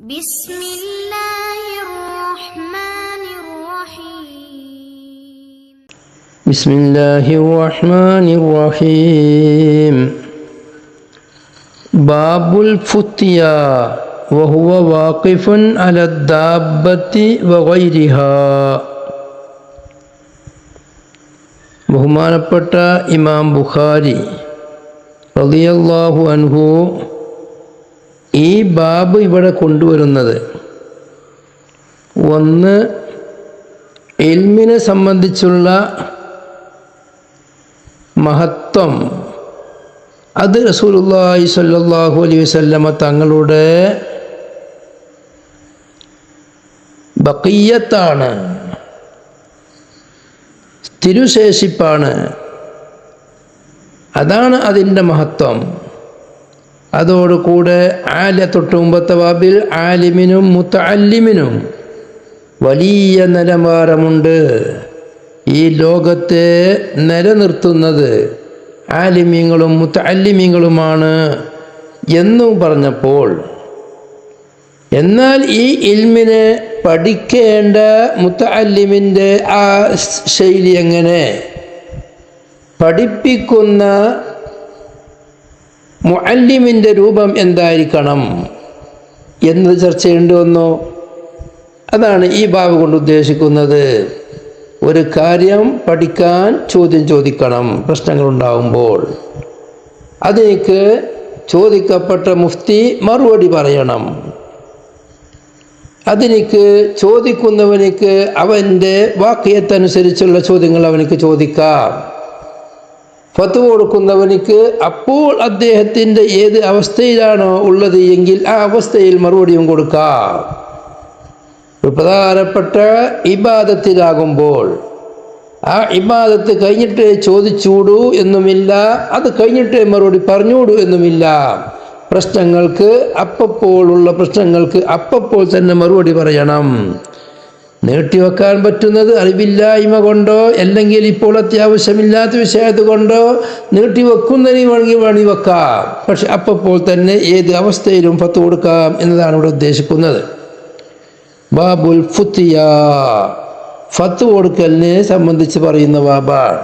بسم الله الرحمن الرحيم بسم الله الرحمن الرحيم باب الفتيا وهو واقف على الدابة وغيرها ബഹുമാനപ്പെട്ട ഇമാം ബുഖാരി റളിയല്ലാഹു അൻഹു ഈ ബാബ് ഇവിടെ കൊണ്ടുവരുന്നത് ഒന്ന് ഇൽമിനെ സംബന്ധിച്ചുള്ള മഹത്വം അത് റസൂലുള്ളാഹി സ്വല്ലല്ലാഹു അലൈഹി വസല്ലമ തങ്ങളുടെ ബഖിയ്യത്താണ്, തിരുശേഷിപ്പാണ്. അതാണ് അതിൻ്റെ മഹത്വം. അതോടുകൂടെ തൊട്ട് മുമ്പത്തെ ബാബിൽ ആലിമിനും മുത്തഅല്ലിമിനും വലിയ നിലവാരമുണ്ട്. ഈ ലോകത്തെ നിലനിർത്തുന്നത് ആലിമീങ്ങളും മുത്തഅല്ലിമീങ്ങളുമാണ് എന്നും പറഞ്ഞപ്പോൾ, എന്നാൽ ഈ ഇൽമിനെ പഠിക്കേണ്ട മുത്തഅല്ലിമിൻ്റെ ആ ശൈലി എങ്ങനെ, പഠിപ്പിക്കുന്ന മുഅല്ലിമിൻ്റെ രൂപം എന്തായിരിക്കണം എന്നത് ചർച്ച ചെയ്യേണ്ടി വന്നു. അതാണ് ഈ ബാബ് കൊണ്ട് ഉദ്ദേശിക്കുന്നത്. ഒരു കാര്യം പഠിക്കാൻ ചോദ്യം ചോദിക്കണം. പ്രശ്നങ്ങളുണ്ടാകുമ്പോൾ അതിലേക്ക് ചോദിക്കപ്പെട്ട മുഫ്തി മറുപടി പറയണം. അതിലേക്ക് ചോദിക്കുന്നവനിക്ക് അവൻ്റെ വാക്യത്തനുസരിച്ചുള്ള ചോദ്യങ്ങൾ അവനിക്ക് ചോദിക്കാം. ഫത്വ കൊടുക്കുന്നവനിക്ക് അപ്പോൾ അദ്ദേഹത്തിൻ്റെ ഏത് അവസ്ഥയിലാണോ ഉള്ളത് എങ്കിൽ ആ അവസ്ഥയിൽ മറുപടിയും കൊടുക്കാം. ഒരു പ്രധാനപ്പെട്ട ഇബാദത്തിലാകുമ്പോൾ ആ ഇബാദത്ത് കഴിഞ്ഞിട്ട് ചോദിച്ചൂടൂ എന്നുമില്ല, അത് കഴിഞ്ഞിട്ട് മറുപടി പറഞ്ഞൂടൂ എന്നുമില്ല. പ്രശ്നങ്ങൾക്ക് അപ്പപ്പോഴുള്ള പ്രശ്നങ്ങൾക്ക് അപ്പപ്പോൾ തന്നെ മറുപടി പറയണം. നീട്ടിവെക്കാൻ പറ്റുന്നത് അറിവില്ലായ്മ കൊണ്ടോ അല്ലെങ്കിൽ ഇപ്പോൾ അത്യാവശ്യമില്ലാത്ത വിഷയത്ത് കൊണ്ടോ നീട്ടിവെക്കുന്നതിന് വേണമെങ്കിൽ വെക്കാം. പക്ഷെ അപ്പോൾ തന്നെ ഏത് അവസ്ഥയിലും ഫത്വ കൊടുക്കാം എന്നതാണ് ഇവിടെ ഉദ്ദേശിക്കുന്നത്. ബാബുൽ ഫുത്തിയ, ഫത്വ കൊടുക്കലിനെ സംബന്ധിച്ച് പറയുന്ന ബാബാണ്.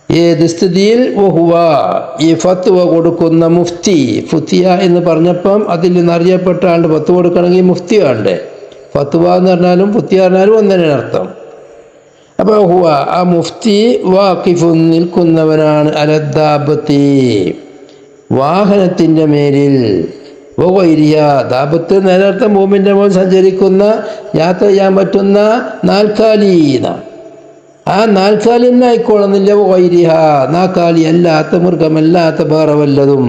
ഏത് സ്ഥിതിയിൽ വഹുവ, ഈ ഫത്വ കൊടുക്കുന്ന മുഫ്തി, ഫുത്തിയ എന്ന് പറഞ്ഞപ്പം അതിൽ നിന്ന് അറിയപ്പെട്ട ആണ്ട് ഫത്വ കൊടുക്കണമെങ്കിൽ മുഫ്തി വേണ്ടേ. ഫത്വ എന്ന് പറഞ്ഞാലും ഫുത്തിയ പറഞ്ഞാലും ഒന്നേ അർത്ഥം. അപ്പോൾ ഹുവ, ആ മുഫ്തി വാഖിഫുൻ, നിൽക്കുന്നവനാണ്, അലദ്ദാബത്തി, വാഹനത്തിൻ്റെ മേലിൽ, വഗൈരിഹ, ദാബത്ത് നേരർത്ഥം ഭൂമിൻ്റെ മുകളിൽ സഞ്ചരിക്കുന്ന യാത്ര ചെയ്യാൻ പറ്റുന്ന നാൽക്കാലീന, ആ നാൽക്കാലി തന്നെ ആയിക്കോളുന്നില്ല. വഗൈരിഹ, നാൽക്കാലി അല്ലാത്ത മൃഗമല്ലാത്ത വേറെ വല്ലതും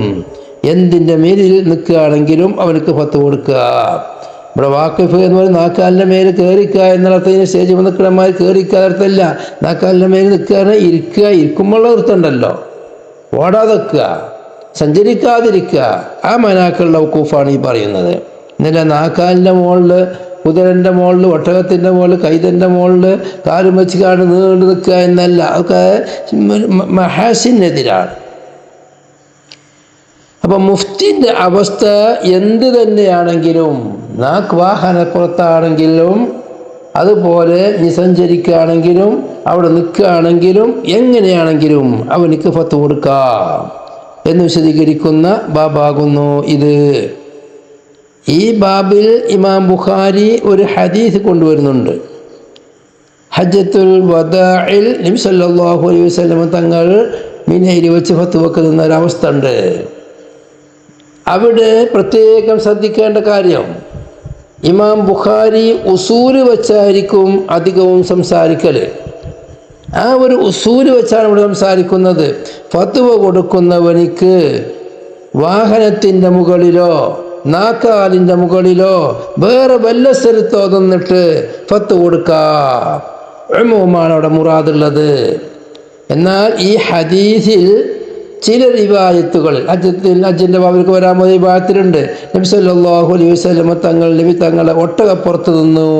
എന്തിൻ്റെ മേലിൽ നിൽക്കുകയാണെങ്കിലും അവനക്ക് ഫത്വ കൊടുക്കുക. ഇവിടെ വാക്കിഫ് എന്ന് പറയുന്നത് നാൽക്കാലിൻ്റെ മേൽ കയറിക്കുക എന്നർത്ഥത്തിന് സ്റ്റേജ് നിൽക്കണമാർ കയറിക്കുക അർത്ഥമല്ല. നാൽക്കാലിൻ്റെ മേൽ നിൽക്കുക, ഇരിക്കുക, ഇരിക്കുമ്പോൾ അർത്ഥമുണ്ടല്ലോ, ഓടാതെ നിൽക്കുക, സഞ്ചരിക്കാതിരിക്കുക. ആ മനാക്കളുടെ വഖൂഫാണ് ഈ പറയുന്നത്. എന്നിട്ട് നാൽക്കാലിൻ്റെ മുകളിൽ, കുതിരൻ്റെ മുകളിൽ, ഒട്ടകത്തിൻ്റെ മുകളിൽ, കൈതൻ്റെ മുകളിൽ കാലും വെച്ച് കാണി നീണ്ടു നിൽക്കുക എന്നല്ല, അതൊക്കെ മഹാസിനെതിരാണ്. അപ്പം മുഫ്തിൻ്റെ അവസ്ഥ എന്ത് തന്നെയാണെങ്കിലും, വാഹനപ്പുറത്താണെങ്കിലും അതുപോലെ സഞ്ചരിക്കുകയാണെങ്കിലും അവിടെ നിൽക്കുകയാണെങ്കിലും എങ്ങനെയാണെങ്കിലും അവനിക്ക് ഫത്വ കൊടുക്കാം എന്ന് വിശദീകരിക്കുന്ന ബാബാകുന്നു ഇത്. ഈ ബാബിൽ ഇമാം ബുഖാരി ഒരു ഹദീസ് കൊണ്ടുവരുന്നുണ്ട്. ഹജ്ജത്തുൽ വദാഇൽ നബി സല്ലല്ലാഹു അലൈഹി വസല്ലം തങ്ങൾ മിനയിൽ വെച്ച് ഫത്വ വെക്കുന്ന ഒരവസ്ഥ ഉണ്ട്. അവിടെ പ്രത്യേകം ശ്രദ്ധിക്കേണ്ട കാര്യം, ഇമാം ബുഖാരി ഉസൂല് വെച്ചായിരിക്കും അധികവും സംസാരിക്കൽ. ആ ഒരു ഉസൂല് വെച്ചാണ് ഇവിടെ സംസാരിക്കുന്നത്. ഫത്വ കൊടുക്കുന്നവനിക്ക് വാഹനത്തിൻ്റെ മുകളിലോ നാക്കാലിൻ്റെ മുകളിലോ വേറെ വല്ല സ്ഥലത്തോ നിന്നിട്ട് ഫത്വ കൊടുക്കാം ഉമൂമാണ് അവിടെ മുറാദുള്ളത്. എന്നാൽ ഈ ഹദീസിൽ ചില റിവായത്തുകൾ, ഹജ്ജിൻ്റെ ബാബിലേക്ക് വരാൻ പോയ റിവായത്തിലുണ്ട്, നബി സല്ലല്ലാഹു അലൈഹി വസല്ലം നബി തങ്ങളെ ഒട്ടകപ്പുറത്ത് നിന്നു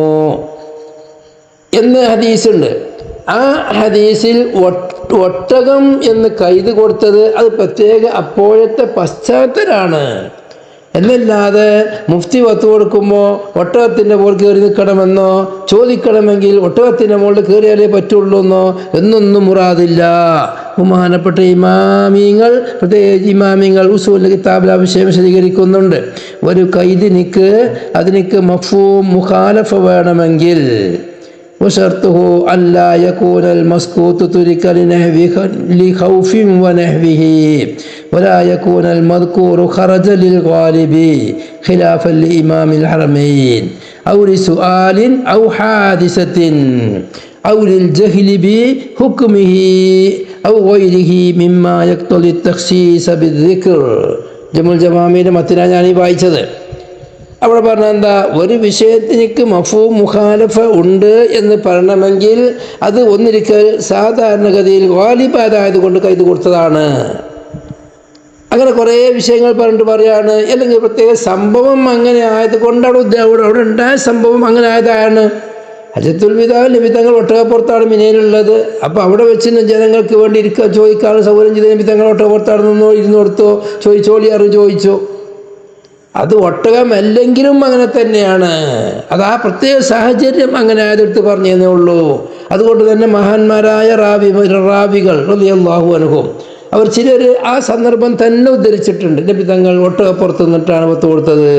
എന്ന ഹദീസുണ്ട്. ആ ഹദീസിൽ ഒട്ടകം എന്ന് കൈത് കൊടുത്തത് അത് പ്രത്യേക അപ്പോഴത്തെ പശ്ചാത്തലാണ്. എന്നല്ലാതെ മുഫ്തി വത്ത് കൊടുക്കുമ്പോൾ ഒട്ടകത്തിൻ്റെ മുകളിൽ കയറി നിൽക്കണമെന്നോ ചോദിക്കണമെങ്കിൽ ഒട്ടകത്തിൻ്റെ മുകളിൽ കയറിയാലേ പറ്റുള്ളൂ എന്നോ എന്നൊന്നും മുറാദില്ല. ബഹുമാനപ്പെട്ട ഇമാമിങ്ങൾ, പ്രത്യേകിച്ച് ഇമാമിങ്ങൾ ഉസൂൽ കിതാബിൽ ആ വിഷയം വിശദീകരിക്കുന്നുണ്ട്. ഒരു ഖൈദിനിക്ക് അതിനിക്ക് മഫ്ഹൂം മുഖാലഫ വേണമെങ്കിൽ وشرطه ألا يكون المسكوت ترك لخوف ونحوه ولا يكون المذكور خرج للغالب خلافا لإمام الحرمين أو لسؤال أو حادثة أو للجهل بحكمه أو غيره مما يقتضي التخصيص بالذكر. ജമുൽ ജമാമിയുടെ മത്തിനാണ് ഞാൻ ഈ വായിച്ചത്. അവിടെ പറഞ്ഞ എന്താ, ഒരു വിഷയത്തിനിക്ക് മഫ്ഹൂം മുഖാലഫ ഉണ്ട് എന്ന് പറയണമെങ്കിൽ അത് ഒന്നിരിക്കൽ സാധാരണഗതിയിൽ ഗാലിബായത് കൊണ്ട് കൈത് കൊടുത്തതാണ്. അങ്ങനെ കുറേ വിഷയങ്ങൾ പറഞ്ഞിട്ട് പറയാണ്, അല്ലെങ്കിൽ പ്രത്യേക സംഭവം അങ്ങനെ ആയതുകൊണ്ട് അവിടെ ഉണ്ടായ സംഭവം അങ്ങനെ ആയതാണ്. ഹജ്ജത്തുൽ വിദാ നബിതങ്ങൾ ഒട്ടകപ്പുറത്താണ് മിനയിലുള്ളത്. അപ്പോൾ അവിടെ വെച്ച് ജനങ്ങൾക്ക് വേണ്ടി ചോദിക്കാനുള്ള സൗകര്യം ചെയ്ത നബിതങ്ങൾ ഒട്ടകപ്പുറത്താണ് നിന്നോ ഇരുന്നോടത്തോ ചോദിച്ചു. അത് ഒട്ടകമല്ലെങ്കിലും അങ്ങനെ തന്നെയാണ്. അത് ആ പ്രത്യേക സാഹചര്യം അങ്ങനെ ആയതെടുത്ത് പറഞ്ഞതേ ഉള്ളൂ. അതുകൊണ്ട് തന്നെ മഹാന്മാരായ റാവികൾ റളിയല്ലാഹു അൻഹും അവർ ചിലർ ആ സന്ദർഭം തന്നെ ഉദ്ധരിച്ചിട്ടുണ്ട്. നബി തങ്ങൾ ഒട്ടകപ്പുറത്ത് നിന്നിട്ടാണ് വത്ത് കൊടുത്തത്.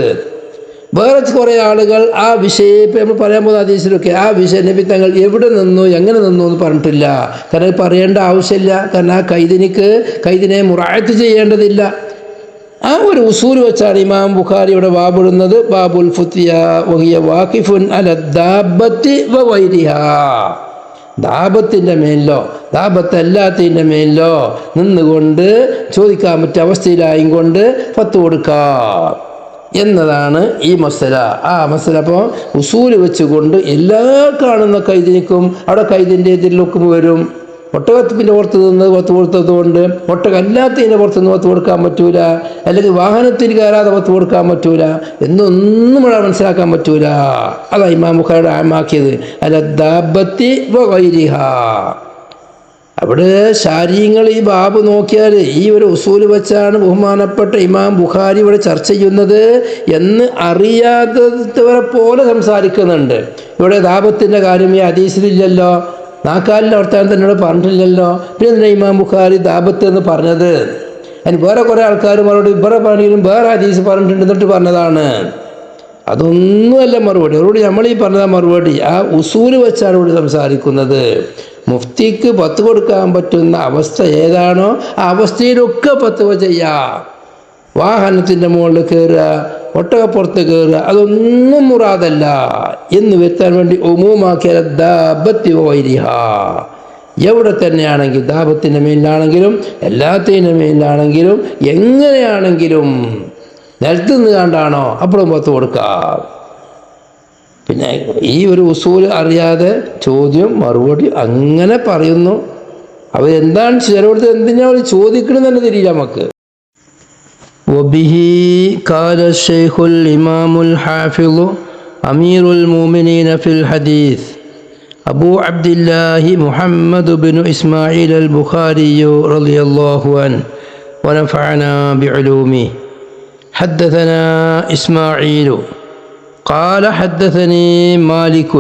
വേറെ കുറേ ആളുകൾ ആ വിഷയം ഇപ്പം നമ്മൾ പറയാൻ പോകുന്ന ഹദീസിലൊക്കെ ആ വിഷയം നബി തങ്ങൾ എവിടെ നിന്നു എങ്ങനെ നിന്നു എന്ന് പറഞ്ഞിട്ടില്ല. കാരണം പറയേണ്ട ആവശ്യമില്ല. കാരണം ആ കൈദിനെ മുറായത്ത് ചെയ്യേണ്ടതില്ല. ആ ഒരു ഉസൂൽ വെച്ചാണ് ഇമാം ബുഖാരിയുടെ ബാബിടുന്നത്. ബാബുൽ ഫുത്തിയ വഹിയ വാഖിഫുൻ അല ദാബത്തി വഗൈരിഹാ. ദാബത്തിൻ്റെ മേലിലോ ദാബത്തല്ലാത്തതിൻ്റെ മേലിലോ നിന്നുകൊണ്ട് ചോദിക്കാൻ പറ്റിയ അവസ്ഥയിലായും കൊണ്ട് ഫത്ത് കൊടുക്കാം എന്നതാണ് ഈ മസല. ആ മസല അപ്പോൾ ഉസൂൽ വെച്ചുകൊണ്ട് എല്ലാ കാണുന്ന കൈദിനിക്കും അവിടെ കൈദിൻ്റെ എതിരിലൊക്കെ വരും. ഒട്ടകത്തിൻ്റെ പുറത്ത് നിന്ന് വത്ത് കൊടുത്തത് കൊണ്ട് ഒട്ടകല്ലാത്തതിൻ്റെ പുറത്ത് നിന്ന് വത്ത് കൊടുക്കാൻ പറ്റൂല, അല്ലെങ്കിൽ വാഹനത്തിൽ കയറാതെ വത്ത് കൊടുക്കാൻ പറ്റൂല എന്നൊന്നും ഇവിടെ മനസ്സിലാക്കാൻ പറ്റൂല. അതാ ഇമാം ബുഖാരിയുടെ ആമാക്കിയത് അല ദാബത്തി വഗൈരിഹാ. അവിടെ ശാരീങ്ങൾ ഈ ബാബ് നോക്കിയാൽ ഈ ഒരു ഉസൂൽ വെച്ചാണ് ബഹുമാനപ്പെട്ട ഇമാം ബുഖാരി ഇവിടെ ചർച്ച ചെയ്യുന്നത് എന്ന് അറിയാത്തവരെ പോലെ സംസാരിക്കുന്നുണ്ട്. ഇവിടെ ദാബത്തിൻ്റെ കാര്യം ഈ ഹദീസിലില്ലല്ലോ, നാക്കാലിൻ്റെ വർത്താനം തന്നെ പറഞ്ഞിട്ടില്ലല്ലോ. പിന്നെ ഇമാം ബുഖാരി ദാബത്ത് എന്ന് പറഞ്ഞത് അതിന് വേറെ കുറേ ആൾക്കാർ മറുപടി ഇവരെ പണിയിലും വേറെ ഹദീസ് പറഞ്ഞിട്ടുണ്ട് എന്നിട്ട് പറഞ്ഞതാണ്. അതൊന്നുമല്ല മറുപടി നമ്മൾ ഈ പറഞ്ഞ മറുപടി ആ ഉസൂൽ വെച്ചാണ് ഇവിടെ സംസാരിക്കുന്നത്. മുഫ്തിക്ക് പത്ത് കൊടുക്കാൻ പറ്റുന്ന അവസ്ഥ ഏതാണോ ആ അവസ്ഥയിലൊക്കെ പത്തുവ ചെയ്യാം. വാഹനത്തിൻ്റെ മുകളിൽ കയറുക, ഒട്ടകപ്പുറത്ത് കയറുക അതൊന്നും മുറാദല്ല എന്ന് വരുത്താൻ വേണ്ടി ഉമൂമാക്കിയ ദാബത്തി വഗൈരിഹാ. എവിടെ തന്നെയാണെങ്കിൽ ദാബത്തിൻ്റെ മേലിലാണെങ്കിലും എല്ലാത്തിൻ്റെ മേലിലാണെങ്കിലും എങ്ങനെയാണെങ്കിലും നിലത്ത് നിന്ന് കണ്ടാണോ അപ്പോഴും പത്ത് കൊടുക്കാം. പിന്നെ ഈ ഒരു ഉസൂൽ അറിയാതെ ചോദ്യം മറുപടി അങ്ങനെ പറയുന്നു. അവരെന്താണ് ചിലവിടുത്ത് എന്തിനാ അവർ ചോദിക്കണമെന്ന് തന്നെ തിരിയില്ല നമുക്ക്. وبه قال الشيخ الإمام الحافظ أمير المؤمنين في الحديث أبو عبد الله محمد بن إسماعيل البخاري رضي الله عنه ونفعنا بعلومه. حدثنا إسماعيل قال حدثني مالك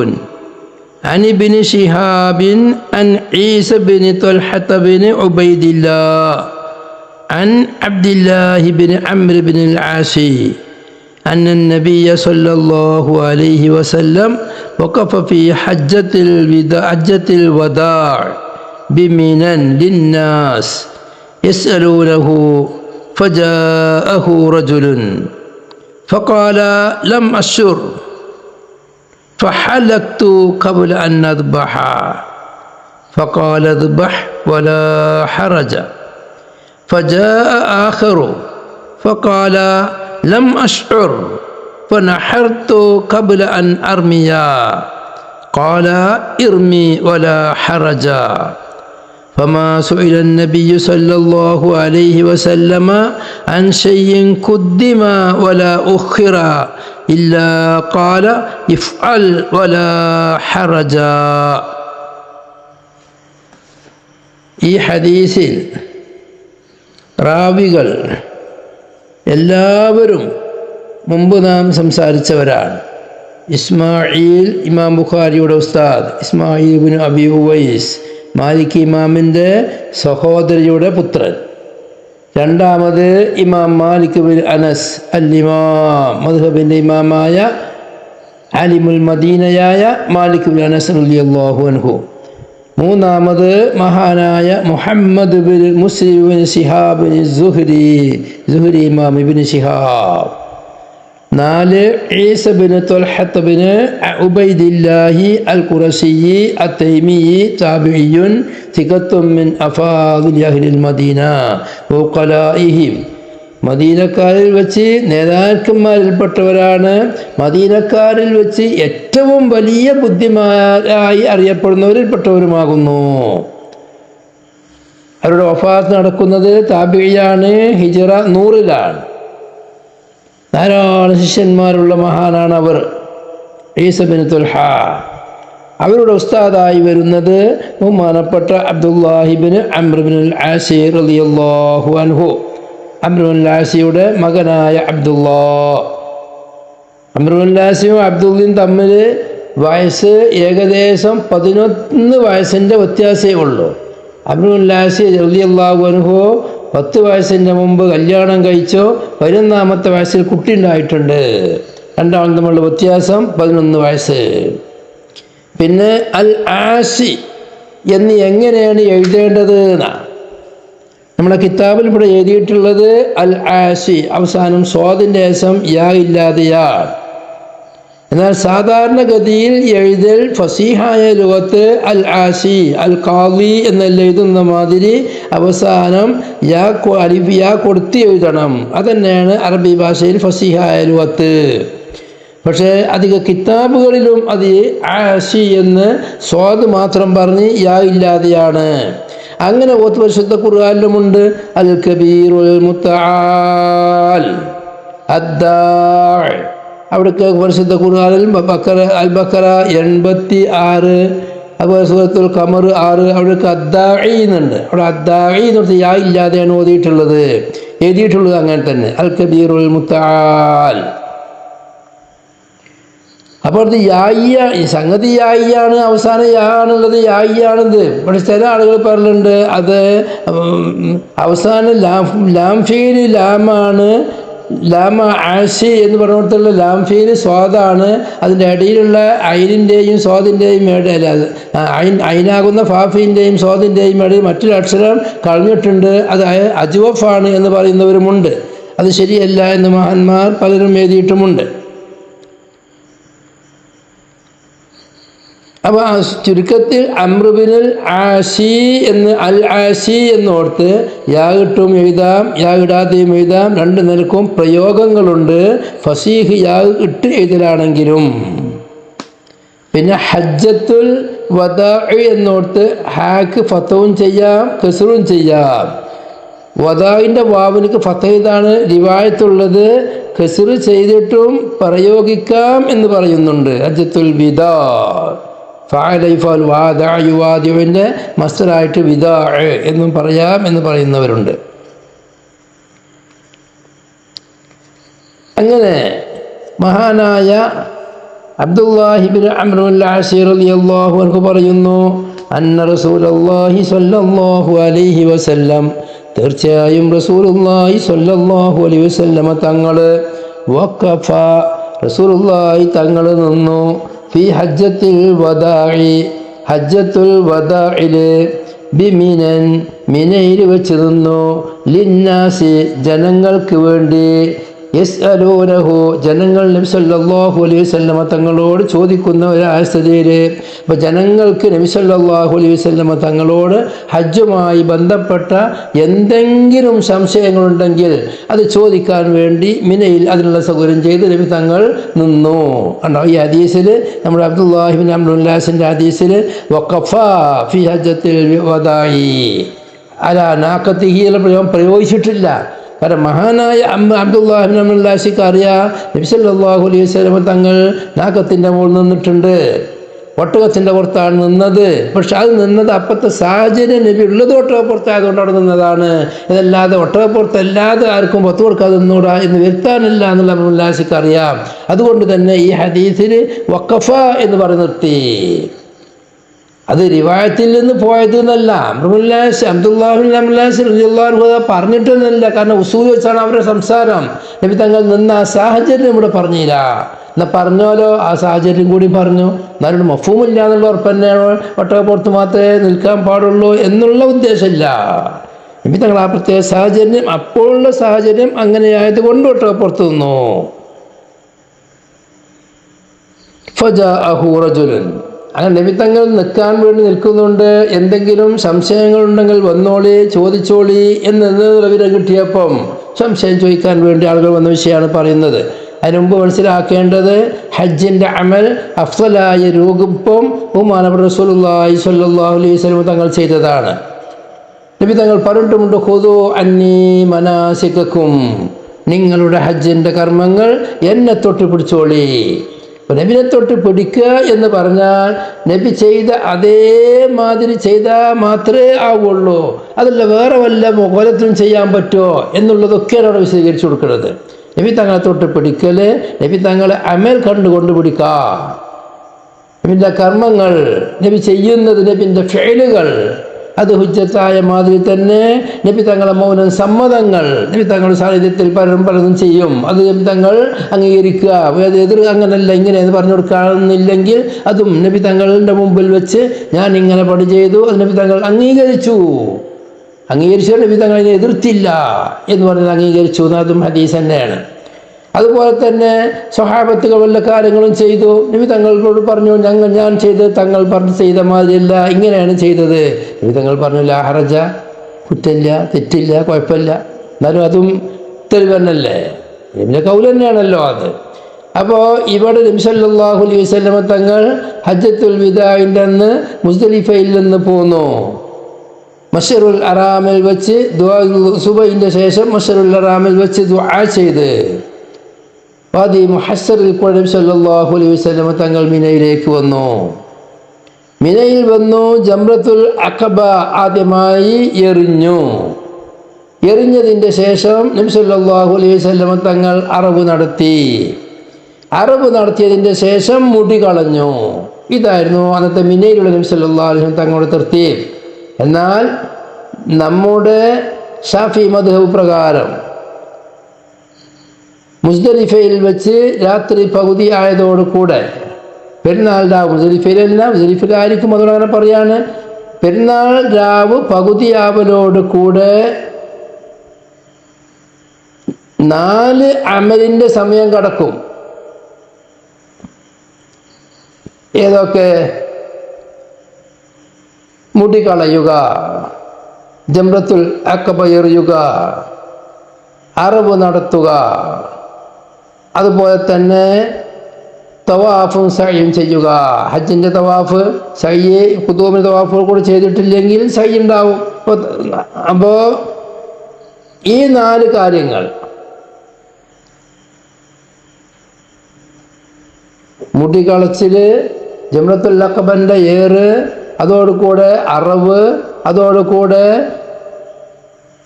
عن ابن شهاب عن عيسى بن طلحة بن عبيد الله عن عبد الله بن عمرو بن العاص أن النبي صلى الله عليه وسلم وقف في حجة الوداع بمنى للناس يسألونه فجاءه رجل فقال لم أشر فحلقت قبل أن أذبح فقال اذبح ولا حرج. فجاء آخر فقال لم أشعر فنحرت قبل أن أرمي قال ارمي ولا حرج. فما سئل النبي صلى الله عليه وسلم عن شيء قدم ولا أخر إلا قال افعل ولا حرج. ഈ ഹദീസിൽ റാവികൾ എല്ലാവരും മുമ്പ് നാം സംസാരിച്ചവരാണ്. ഇസ്മായിൽ ഇമാം ബുഖാരിയുടെ ഉസ്താദ് ഇസ്മായിൽ ഇബ്നു അബി ഉവൈസ് മാലിക് ഇമാമിൻ്റെ സഹോദരിയുടെ പുത്രൻ. രണ്ടാമത് ഇമാം മാലിക് ബിൻ അനസ് അൽ ഇമാം മദ്ഹബിൻ്റെ ഇമാമായ അലിമുൽ മദീനയായ മാലിക് ബിൻ അനസ് റളിയല്ലാഹു അൻഹു. മൂന്നാമത് മഹാനായ മുഹമ്മദ് ബിൻ മുസ്ലിം ബിൻ ശിഹാബ് ബിൻ സുഹ്രി ഇമാം ഇബ്നു ശിഹാബ്. 4 ഈസ ബിൻ ത്വൽഹത്ത് ബിൻ ഉബൈദില്ലാഹി അൽ ഖുറശി അത്തൈമി താബിഇയ്യുൻ സിഖത്തുൻ മിൻ അഫാദിൽ അഹ്ലിൽ മദീന വഖലാഇഹിം. മദീനക്കാരിൽ വെച്ച് നേതാക്കന്മാരിൽപ്പെട്ടവരാണ്. മദീനക്കാരിൽ വെച്ച് ഏറ്റവും വലിയ ബുദ്ധിമാരായി അറിയപ്പെടുന്നവരിൽപ്പെട്ടവരുമാകുന്നു. അവരുടെ വഫാത്ത് നടക്കുന്നത് താബിഇയാണ്. ഹിജ്റ 100-ലാണ്. ധാരാളം ശിഷ്യന്മാരുള്ള മഹാനാണ് അവർ. Isa bin Talha. അവരുടെ ഉസ്താദായി വരുന്നത് ബഹുമാനപ്പെട്ട അബ്ദുല്ലാഹി ബിൻ അംർ ബിൻ അൽ ആസി റളിയല്ലാഹു അൻഹു. അംർ ബിൻ അൽ ആസിയുടെ മകനായ അംർ ബിൻ അൽ ആസിയും അബ്ദുല്ലയും തമ്മിൽ വയസ്സ് ഏകദേശം 11 വയസ്സിൻ്റെ വ്യത്യാസമേ ഉള്ളൂ. അംർ ബിൻ അൽ ആസി റളിയല്ലാഹു അൻഹു 10 വയസ്സിൻ്റെ മുമ്പ് കല്യാണം കഴിച്ചോ, 11ാമത്തെ വയസ്സിൽ കുട്ടി ഉണ്ടായിട്ടുണ്ട്. രണ്ടാളും തമ്മിലുള്ള വ്യത്യാസം 11 വയസ്സ്. പിന്നെ അൽ ആസി എന്ന് എങ്ങനെയാണ് എഴുതേണ്ടത് എന്നാണ് നമ്മളെ കിതാബിൽ ഇവിടെ എഴുതിയിട്ടുള്ളത്. അൽ ആസി അവസാനം സ്വാദിൻ്റെ ശേഷം യാ ഇല്ലാതെയാണ്. എന്നാൽ സാധാരണഗതിയിൽ എഴുതൽ ഫസീഹായ ലുഗത്ത് അൽ ആസി അൽ ഖാദി എന്നെല്ലാം എഴുതുന്ന മാതിരി അവസാനം അലിഫ് യാ കൊടുത്ത് എഴുതണം. അതന്നെയാണ് അറബി ഭാഷയിൽ ഫസീഹായ ലുഗത്ത്. പക്ഷേ അധിക കിതാബുകളിലും അത് ആസി എന്ന് സ്വാദ് മാത്രം പറഞ്ഞ് യാ ഇല്ലാതെയാണ്. അങ്ങനെ പരിശുദ്ധ ഖുർആനിലുമുണ്ട് അൽ കബീറുൽ മുത്തആൽ അദ്ദാഇ. അവിടേക്ക് പരിശുദ്ധ ഖുർആനിൽ അൽ ബഖറ 86, അതുപോലെ സൂറത്തുൽ ഖമർ 6, അവിടേക്ക് അദ്ദാഇ എന്നുണ്ട്. അവിടെ അദ്ദാഇ എന്ന് പറഞ്ഞാൽ യാ ഇല്ലാതെയാണ് എഴുതിയിട്ടുള്ളത് അങ്ങനെ തന്നെ അൽ കബീറുൽ മുത്തആൽ. അപ്പോൾ അത് ഈ സംഗതി യായിയാണ്, അവസാനം യാ ആണുള്ളത്, യായിയാണിത്. പക്ഷെ ചില ആളുകൾ പറയുന്നുണ്ട് അത് അവസാനം ലാംഫീന് ലാമാണ്, ലാമ ആഷി എന്ന് പറഞ്ഞിടത്തുള്ള ലാംഫീന് സ്വാദാണ്. അതിൻ്റെ ഇടയിലുള്ള ഐനിൻ്റെയും സ്വാദിൻ്റെയും ഐനാകുന്ന ഫാഫിൻ്റെയും സ്വാദിൻ്റെയും ഇടയിൽ മറ്റൊരു അക്ഷരം കളഞ്ഞിട്ടുണ്ട്. അത് അജ്വഫാണ് എന്ന് പറയുന്നവരുമുണ്ട്. അത് ശരിയല്ല എന്ന് മഹാന്മാർ പലരും എഴുതിയിട്ടുമുണ്ട്. അപ്പോൾ ചുരുക്കത്തിൽ അംർ ബിനുൽ ആസി എന്ന് അൽ ആസി എന്നോർത്ത് യാ ഇട്ടും എഴുതാം, യാ ഇടാതെയും എഴുതാം. 2 നിലക്കും പ്രയോഗങ്ങളുണ്ട്. ഫസീഹ് യാ ഇട്ട് എഴുതലാണെങ്കിലും. പിന്നെ ഹജ്ജത്തുൽ വദാ എന്നോർത്ത് ഹാക്ക് ഫത്തവും ചെയ്യാം, കസ്റും ചെയ്യാം. വദാഇൻ്റെ വാവിനക്ക് ഫത്തയിതാണ് റിവായത്തുള്ളത്. കസ്ർ ചെയ്തിട്ടും പ്രയോഗിക്കാം എന്ന് പറയുന്നുണ്ട്. ഹജ്ജത്തുൽ വിദാ യുവാദിന്റെ മസ്തറായിട്ട് വിദാ എന്നും പറയാം എന്ന് പറയുന്നവരുണ്ട്. അങ്ങനെ മഹാനായ അബ്ദുല്ലാഹി ബിൻ അംർ അൽ ആസി റളിയല്ലാഹു അൻഹു പറയുന്നു, അന്ന റസൂലുള്ളാഹി സ്വല്ലല്ലാഹു അലൈഹി വസല്ലം, തീർച്ചയായും റസൂലുള്ളാഹി സ്വല്ലല്ലാഹു അലൈഹി വസല്ലമ തങ്ങൾ വഖഫ, റസൂലുള്ളാഹി തങ്ങൾ നിന്നു, ഫി ഹജ്ജത്തുൽ വദാഇ, ഹജ്ജത്തുൽ വദാഇല്, ബിമിനൻ, മിനയിൽ വെച്ച് നിന്നു, ലിന്നാസി, ജനങ്ങൾക്ക് വേണ്ടി, യസ്അലൂനഹു, ജനങ്ങൾ നബി സല്ലല്ലാഹു അലൈഹി വസല്ലമ തങ്ങളോട് ചോദിക്കുന്ന ഒരാസ്ഥിതിയിൽ. അപ്പോൾ ജനങ്ങൾക്ക് നബി സല്ലല്ലാഹു അലൈഹി വസല്ലമ തങ്ങളോട് ഹജ്ജുമായി ബന്ധപ്പെട്ട എന്തെങ്കിലും സംശയങ്ങളുണ്ടെങ്കിൽ അത് ചോദിക്കാൻ വേണ്ടി മിനയിൽ അതിനുള്ള സൗകര്യം ചെയ്ത് നബി തങ്ങൾ നിന്നു. കണ്ടോ, ഈ ഹദീസിൽ നമ്മുടെ അബ്ദുല്ലാഹി ബിൻ അംർ അൽ ആസിൻ്റെ ഹദീസിൽ വഖഫ ഫി ഹജ്ജത്തിൽ വദാഇ അലാ നാഖത്തിഹി എന്ന പ്രയോഗിച്ചിട്ടില്ല. കാരണം മഹാനായ അബ്ദുല്ലാഹി ബിൻ അംർ അൽ ആസിക്ക് അറിയാം നബി സല്ലല്ലാഹു അലൈഹി വസല്ലം തങ്ങൾ നാക്കത്തിൻ്റെ മുകളിൽ നിന്നിട്ടുണ്ട്. ഒട്ടകത്തിൻ്റെ പുറത്താണ് നിന്നത്. പക്ഷെ അത് നിന്നത് അപ്പത്തെ സാഹചര്യം നബി ഉള്ളത് ഒട്ടകപ്പുറത്തായതുകൊണ്ട് അവിടെ നിന്നതാണ്. ഇതല്ലാതെ ഒട്ടകപ്പുറത്തല്ലാതെ ആർക്കും പത്ത് കൊടുക്കാതെ നിന്നൂടാ എന്ന് വരുത്താനില്ല എന്നുള്ള മുല്ലാസിക്ക് അറിയാം. അതുകൊണ്ട് തന്നെ ഈ ഹദീസിൽ വഖഫ എന്ന് പറഞ്ഞ് നിർത്തി. അത് റിവായത്തിൽ നിന്ന് പോയത് എന്നല്ല. അബ്ദുല്ലാഹിബ്നു അംലാസ് റളിയല്ലാഹു അൻഹു പറഞ്ഞിട്ടൊന്നുമില്ല. കാരണം ഉസൂൽ വെച്ചാണ് അവരുടെ സംസാരം. നബി തങ്ങൾ നിന്ന ആ സാഹചര്യം ഇവിടെ പറഞ്ഞില്ല. എന്നാൽ പറഞ്ഞോലോ ആ സാഹചര്യം കൂടി പറഞ്ഞു. എന്നാലും മഫ്ഹൂമില്ല എന്നുള്ള ഉറപ്പ് തന്നെയാണ്. ഒട്ടകപ്പുറത്ത് മാത്രമേ നിൽക്കാൻ പാടുള്ളൂ എന്നുള്ള ഉദ്ദേശമില്ല. നബി തങ്ങൾ ആ പ്രത്യേക സാഹചര്യം, അപ്പോഴുള്ള സാഹചര്യം അങ്ങനെയായത് കൊണ്ട് ഒട്ടകപ്പുറത്ത് നിന്നു. ഫജാഅഹു റജുലുൻ, അങ്ങനെ നബി തങ്ങൾ നിൽക്കാൻ വേണ്ടി നിൽക്കുന്നുണ്ട്. എന്തെങ്കിലും സംശയങ്ങളുണ്ടെങ്കിൽ വന്നോളി, ചോദിച്ചോളി എന്ന് വിവരം കിട്ടിയപ്പം സംശയം ചോദിക്കാൻ വേണ്ടി ആളുകൾ വന്ന വിഷയമാണ് പറയുന്നത്. അതിന് മുമ്പ് മനസ്സിലാക്കേണ്ടത് ഹജ്ജിൻ്റെ അമൽ അഫ്ളലായ രൂപം ബഹുമാനപ്പെട്ട റസൂലുള്ളാഹി സ്വല്ലല്ലാഹു അലൈഹി വസല്ലം തങ്ങൾ ചെയ്തതാണ്. നബി തങ്ങൾ പറഞ്ഞിട്ടുമുണ്ട്, ഖുദൂ അന്നീ മനാസികക്കും, നിങ്ങളുടെ ഹജ്ജിൻ്റെ കർമ്മങ്ങൾ എന്നെ തൊട്ട് പിടിച്ചോളി. നബിനെ തൊട്ട് പിടിക്കുക എന്ന് പറഞ്ഞാൽ നബി ചെയ്ത അതേമാതിരി ചെയ്താൽ മാത്രമേ ആവുള്ളൂ. അതല്ല വേറെ വല്ല കോലത്തിലും ചെയ്യാൻ പറ്റുമോ എന്നുള്ളതൊക്കെയാണ് അവിടെ വിശദീകരിച്ചു കൊടുക്കുന്നത്. നബി തങ്ങളെ തൊട്ട് പിടിക്കൽ, നബി തങ്ങളെ അമൽ കണ്ടുകൊണ്ട് പിടിക്കുക. നബിൻ്റെ കർമ്മങ്ങൾ, നബി ചെയ്യുന്നത്, നബിൻ്റെ ഫിഅലുകൾ, അത് ഹുജ്ജത്തായ മാതിരി തന്നെ നബി തങ്ങളെ മൗനം സമ്മതങ്ങൾ, നബി തങ്ങളുടെ സാന്നിധ്യത്തിൽ പലതും ചെയ്യും. അത് നബി തങ്ങൾ അംഗീകരിക്കുക. എതിർ അങ്ങനല്ല ഇങ്ങനെയെന്ന് പറഞ്ഞു കൊടുക്കാന്നില്ലെങ്കിൽ അതും നബി തങ്ങളുടെ മുമ്പിൽ വെച്ച് ഞാൻ ഇങ്ങനെ പണി ചെയ്തു, അത് നബി തങ്ങൾ അംഗീകരിച്ചു. നബി തങ്ങൾ അതിനെ എതിർത്തില്ല എന്ന് പറഞ്ഞത് അംഗീകരിച്ചു. അതും ഹദീസ് തന്നെയാണ്. അതുപോലെ തന്നെ സ്വഹാബത്തുകൾ വല്ല കാര്യങ്ങളും ചെയ്തു, നബി തങ്ങളോട് പറഞ്ഞു ഞാൻ ചെയ്ത് തങ്ങൾ പറഞ്ഞ് ചെയ്ത മാതിരിയല്ല, ഇങ്ങനെയാണ് ചെയ്തത്. നബി തങ്ങൾ പറഞ്ഞു ലാ ഹറജ, കുറ്റമില്ല, തെറ്റില്ല, കുഴപ്പമില്ല. എന്നാലും അതും തെളിവന്നല്ലേ, നബിൻ്റെ കൗൽ തന്നെയാണല്ലോ അത്. അപ്പോൾ ഇവിടെ നബി സല്ലല്ലാഹു അലൈഹി വസല്ലം തങ്ങൾ ഹജ്ജത്തുൽ വിദാഇൻ്റെ അന്ന് മുസ്ദലിഫയിൽ നിന്ന് പോന്നു. മശ്അറുൽ ഹറാമിൽ വെച്ച് സുബഹിൻ്റെ ശേഷം മശ്അറുൽ ഹറാമിൽ വെച്ച് ദുആ ചെയ്ത് വാദി മുഹസ്സറിൽ കൂടെ നബി സല്ലല്ലാഹു അലൈഹി വസല്ലം തങ്ങൾ മിനയിലേക്ക് വന്നു. മിനയിൽ വന്നു ജംറത്തുൽ അഖബ ആദ്യമായി എറിഞ്ഞതിൻ്റെ ശേഷം നബി സല്ലല്ലാഹു അലൈഹി വസല്ലം തങ്ങൾ അറവ് നടത്തിയതിൻ്റെ ശേഷം മുടി കളഞ്ഞു. ഇതായിരുന്നു അന്നത്തെ മിനയിലുള്ള നബി സല്ലല്ലാഹു അലൈഹി വസല്ലം തങ്ങളുടെ തർത്തീബ്. എന്നാൽ നമ്മുടെ ഷാഫി മദ്ഹബ് പ്രകാരം മുസ്ദലിഫയിൽ വെച്ച് രാത്രി പകുതി ആയതോടുകൂടെ പെരുന്നാൾ രാവ്, മുസ്ദലിഫയിലായിരിക്കും അതുകൊണ്ട് അങ്ങനെ പറയാണ്, പെരുന്നാൾ രാവ് പകുതിയാവലോടുകൂടെ 4 അമലിൻ്റെ സമയം കടക്കും. ഏതൊക്കെ? മുടി കളയുക, ജംറത്തുൽ അഖബ എറിയുക, അറവ് നടത്തുക, അതുപോലെ തന്നെ തവാഫും സഅയും ചെയ്യുക. ഹജ്ജിൻ്റെ തവാഫ്, സഅയ്, ഖുദൂമിൻ്റെ തവാഫ് കൂടെ ചെയ്തിട്ടില്ലെങ്കിൽ സഅയ് ഉണ്ടാവും. അപ്പോൾ ഈ 4 കാര്യങ്ങൾ, മുടി കളച്ചിൽ, ജംറത്തുൽ അഖബൻ്റെ ഏറ്, അതോടുകൂടെ അറവ്, അതോടുകൂടെ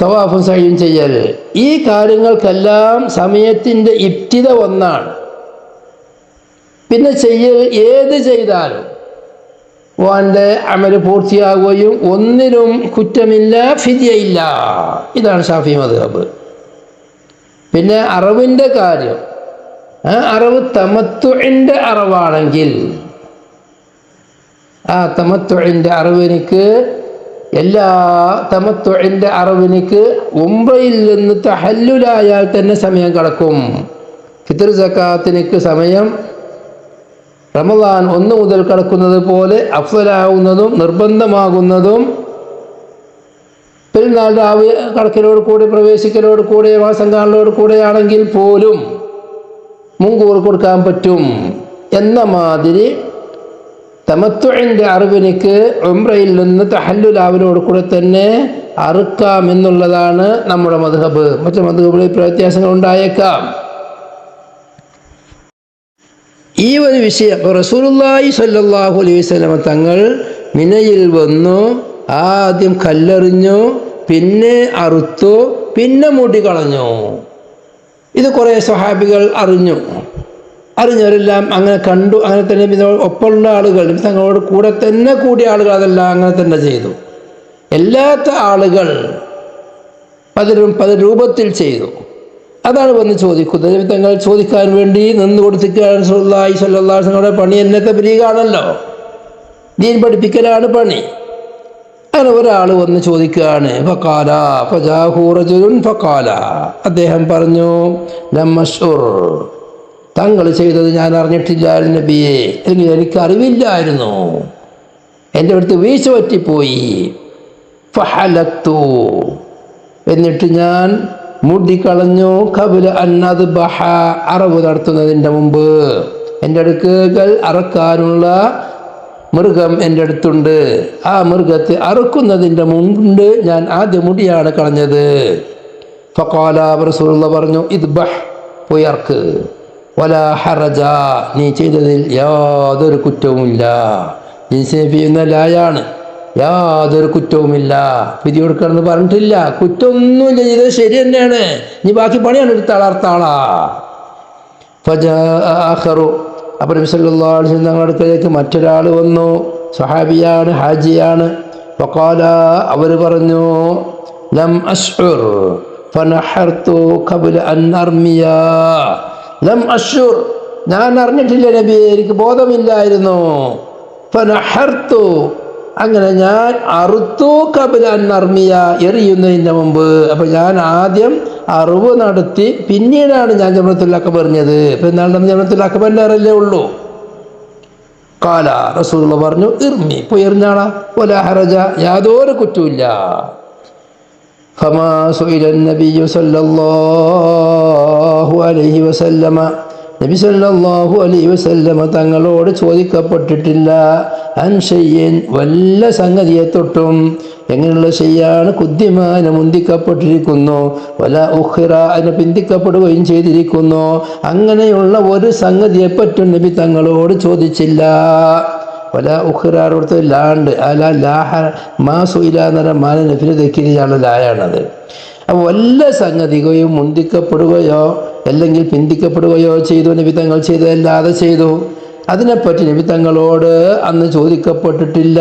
തവാഫും സഅയും ചെയ്യൽ, ഈ കാര്യങ്ങൾക്കെല്ലാം സമയത്തിൻ്റെ ഇബ്തിദ ഒന്നാണ്. പിന്നെ ചെയ്യൽ ഏത് ചെയ്താലും ഓൻ്റെ അമല് പൂർത്തിയാകുകയും ഒന്നിനും കുറ്റമില്ല, ഫിദ്യയില്ല. ഇതാണ് ഷാഫി മദ്ഹബ്. പിന്നെ അറവിൻ്റെ കാര്യം, അറവ് തമത്തുഇൻ്റെ അറവാണെങ്കിൽ ആ തമത്തുഇൻ്റെ അറിവിനിക്ക് തമത്തുഇൻ്റെ അറിവിനിക്ക് ഉംറയിൽ നിന്ന് തഹല്ലുലായാൽ തന്നെ സമയം കടക്കും. ഫിത്ർ സക്കാത്തിനിക്ക് സമയം റമദാൻ 1 മുതൽ കടക്കുന്നത് പോലെ അഫ്ളലാവുന്നതും നിർബന്ധമാകുന്നതും പെരുന്നാൾ രാവ് കടക്കലോട് കൂടെ പ്രവേശിക്കലോട് കൂടെ മാസം കാണലോട് കൂടെയാണെങ്കിൽ പോലും മുൻകൂർ കൊടുക്കാൻ പറ്റും എന്ന മാതിരി തമത്തുഇൻ്റെ അറിവിനിക്ക് ഉംറയിൽ നിന്ന് തഹല്ലുലാവിനോട് കൂടെ തന്നെ അറുക്കാം എന്നുള്ളതാണ് നമ്മുടെ മദ്ഹബ്. മറ്റു മദ്ഹബുകളിൽ വ്യത്യാസങ്ങൾ ഉണ്ടായേക്കാം. ഈ ഒരു വിഷയം റസൂലുള്ളാഹി സ്വല്ലല്ലാഹു അലൈഹി വസല്ലം തങ്ങൾ മിനയിൽ വന്നു, ആദ്യം കല്ലെറിഞ്ഞു, പിന്നെ അറുത്തു, പിന്നെ മുടി കളഞ്ഞു. ഇത് കുറേ സ്വഹാബികൾ അറിഞ്ഞവരെല്ലാം അങ്ങനെ കണ്ടു. അങ്ങനെ തന്നെ ഒപ്പമുള്ള ആളുകൾ, തങ്ങളോട് കൂടെ തന്നെ കൂടിയ ആളുകൾ അതെല്ലാം അങ്ങനെ തന്നെ ചെയ്തു. അല്ലാത്ത ആളുകൾ പലരും പല രൂപത്തിൽ ചെയ്തു. അതാണ് വന്ന് ചോദിക്കുന്നത്. തങ്ങൾ ചോദിക്കാൻ വേണ്ടി നിന്ന് കൊടുത്തിരിക്കുകയാണ്. റസൂലുള്ളാഹി സ്വല്ലല്ലാഹു അലൈഹി വസല്ലം പണി എന്നത്തെ തബ്ലീഗാണല്ലോ, ദീൻ പഠിപ്പിക്കലാണ് പണി. അങ്ങനെ ഒരാൾ വന്ന് ചോദിക്കുകയാണ്. ഫഖാല ഫജാഹു റജുലുൻ ഫഖാല, അദ്ദേഹം പറഞ്ഞു, ലം അശ്ഉർ, തങ്ങൾ ചെയ്തത് ഞാൻ അറിഞ്ഞിട്ടില്ല നബിയെ, അല്ലെങ്കിൽ എനിക്ക് അറിവില്ലായിരുന്നു, എൻ്റെ അടുത്ത് വീഴ്ച പറ്റിപ്പോയി. ഫഹലക്തു, എന്നിട്ട് ഞാൻ മുടി കളഞ്ഞു. ഖബ്ല അൻ അദ്ബഹ, അറവ് നടത്തുന്നതിൻ്റെ മുമ്പ്. എൻ്റെ അടുക്കൽ അറക്കാനുള്ള മൃഗം എൻ്റെ അടുത്തുണ്ട്. ആ മൃഗത്തെ അറുക്കുന്നതിൻ്റെ മുമ്പ് ഞാൻ ആദ്യ മുടിയാണ് കളഞ്ഞത്. ഫഖാല, റസൂലുള്ളാഹി പറഞ്ഞു, ഇദ്ബഹ്, പോയി അർക്ക്. വലാ ഹറജ, നീ ചെയ്തതിൽ യാതൊരു കുറ്റവുമില്ല. ജിൻസേഫിയുന്ന ലായാണ്, യാതൊരു കുറ്റവുമില്ല. വിധി കൊടുക്കണമെന്ന് പറഞ്ഞിട്ടില്ല. കുറ്റമൊന്നുമില്ല, ചെയ്തത് ശരി തന്നെയാണ്. നീ ബാക്കി പണിയാണ് എടുത്താളാ. ഫജാ ആഖറു, അപ്പോൾ നബി സല്ലല്ലാഹു അലൈഹി വസല്ലം തങ്ങളുടെ അടുക്കലേക്ക് മറ്റൊരാൾ വന്നു. സ്വഹാബിയാണ്, ഹാജിയാണ്. ഫഖാല, അവർ പറഞ്ഞു, ലം അശ്ഉർ ഫനഹർതു ഖബ്ല അൻ അർമിയ. ലം അശ്ഉർ, ഞാൻ അറിഞ്ഞിട്ടില്ല നബിയെ, എനിക്ക് ബോധമില്ലായിരുന്നു. ഫനഹർതു, അങ്ങനെ ഞാൻ അറുത്തു ഖബ്ല അൻ അർമിയ, എറിയുന്നതിൻ്റെ മുമ്പ്. അപ്പോൾ ഞാൻ ആദ്യം അറിവ് നടത്തി, പിന്നീടാണ് ഞാൻ ജംറത്തുൽ അഖബ എറിഞ്ഞത്. ഇപ്പം എന്താണ് ജംറത്തുൽ അഖബൻ്റെ അറിയല്ലേ ഉള്ളൂ. ഖാല, റസൂലുള്ളാഹി പറഞ്ഞു, ഇർമി, പോയി എറിഞ്ഞാളാ. വലാ ഹറജ, യാതൊരു കുറ്റമില്ല. ഫമാ സുഇല നബിയ്യു സല്ലല്ലാഹു അലൈഹി വസല്ലമ, നബി സല്ലല്ലാഹു അലൈഹി വസല്ലമ തങ്ങളോട് ചോദിക്കപ്പെട്ടിട്ടില്ല അൻ ഷൈഇൻ, വല്ല സംഗതിയെ തൊട്ടും. എങ്ങനെയുള്ള ഷൈആണ്? കുദ്ദിമാന, മുന്തിക്കപ്പെട്ടിരിക്കുന്നു, വല ഉഖിറ, അതിനെ പിന്തിക്കപ്പെടുകയും ചെയ്തിരിക്കുന്നു. അങ്ങനെയുള്ള ഒരു സംഗതിയെപ്പറ്റും നബി തങ്ങളോട് ചോദിച്ചില്ല. വല ഉഖിറാടുത്ത് ലാണ്ട് അല ലാഹ മാ സുഇല എന്ന് പറഞ്ഞാൽ മാന നഫിൽ ദക്കിരിയാണ് ലായാണത്. അപ്പോൾ വല്ല സംഗതികയും മുന്തിക്കപ്പെടുകയോ അല്ലെങ്കിൽ പിന്തിക്കപ്പെടുകയോ ചെയ്തു, നബി തങ്ങൾ ചെയ്തതല്ലാതെ ചെയ്തു, അതിനെപ്പറ്റി നബി തങ്ങളോട് അന്ന് ചോദിക്കപ്പെട്ടിട്ടില്ല.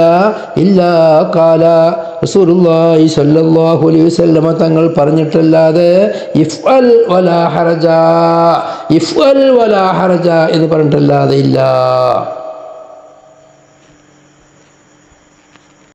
ഇല്ലാ ഖാല, റസൂലുള്ളാഹി സ്വല്ലല്ലാഹു അലൈഹി വസല്ലമ തങ്ങൾ പറഞ്ഞിട്ടല്ലാതെ ഇഫ്അൽ വലാ ഹറജ, ഇഫ്അൽ വലാ ഹറജ എന്ന് പറഞ്ഞിട്ടല്ലാതെ ഇല്ല.